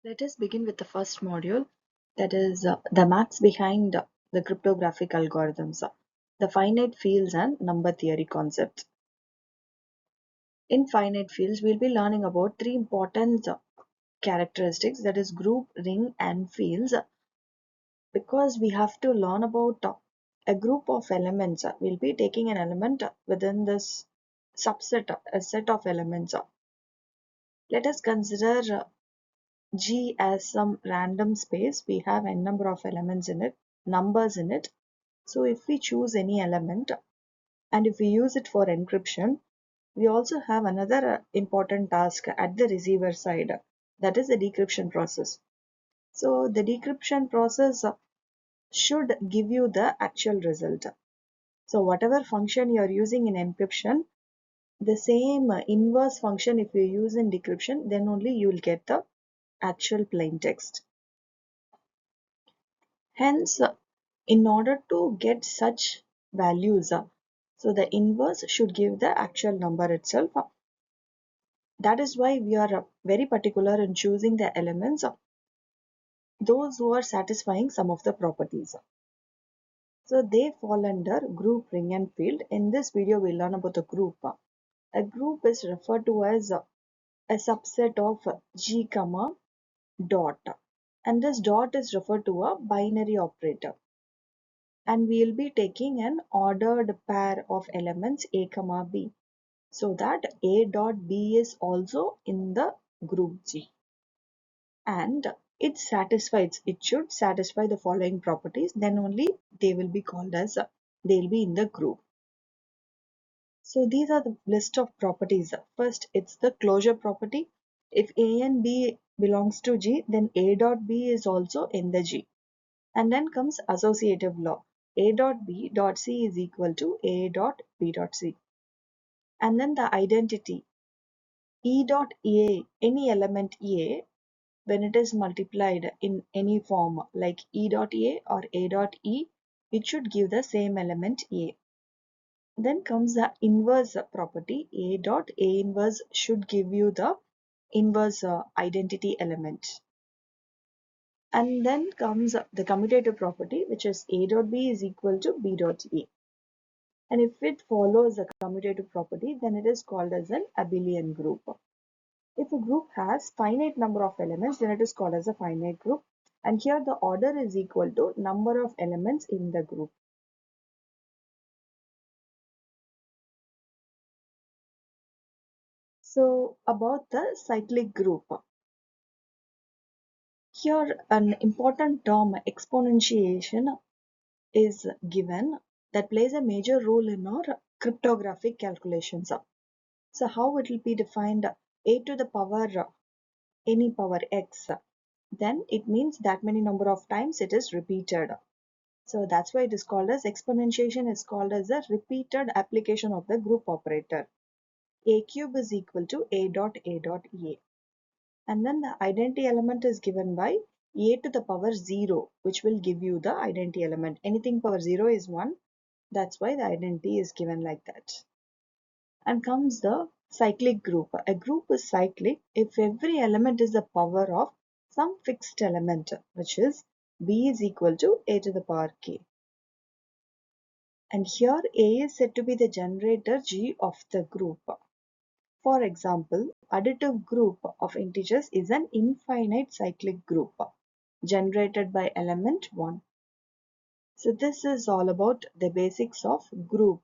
Let us begin with the first module, that is the maths behind the cryptographic algorithms, the finite fields and number theory concepts. In finite fields, we'll be learning about three important characteristics, that is group, ring and fields, because we have to learn about a group of elements. We'll be taking an element within this subset, a set of elements. Let us consider G as some random space. We have n number of elements in it, numbers in it. So if we choose any element and if we use it for encryption, we also have another important task at the receiver side, that is the decryption process. So the decryption process should give you the actual result. So whatever function you are using in encryption, the same inverse function if you use in decryption, then only you will get the actual plain text. Hence, in order to get such values, so the inverse should give the actual number itself. That is why we are very particular in choosing the elements, those who are satisfying some of the properties. So they fall under group, ring and field. In this video, we'll learn about the group. A group is referred to as a subset of G comma dot, and this dot is referred to a binary operator. And we will be taking an ordered pair of elements A comma B, so that A dot B is also in the group G, and it should satisfy the following properties, then only they will be called as they'll be in the group. So these are the list of properties. First, it's the closure property. If A and B belongs to G, then A dot B is also in the G. And then comes associative law. A dot B dot C is equal to A dot B dot C. And then the identity. E dot A, any element A, when it is multiplied in any form like E dot A or A dot E, it should give the same element A. Then comes the inverse property. A dot A inverse should give you the inverse identity element. And then comes the commutative property, which is A dot B is equal to B dot A. And if it follows the commutative property, then it is called as an abelian group. If a group has finite number of elements, then it is called as a finite group. And here the order is equal to number of elements in the group. So about the cyclic group. Here an important term, exponentiation, is given that plays a major role in our cryptographic calculations. So how it will be defined? A to the power any power x, then it means that many number of times it is repeated. So that's why it is called as exponentiation, is called as a repeated application of the group operator. A cube is equal to A dot A. And then the identity element is given by A to the power 0, which will give you the identity element. Anything power 0 is 1. That's why the identity is given like that. And comes the cyclic group. A group is cyclic if every element is the power of some fixed element, which is B is equal to A to the power K. And here A is said to be the generator G of the group. For example, additive group of integers is an infinite cyclic group generated by element 1. So this is all about the basics of group.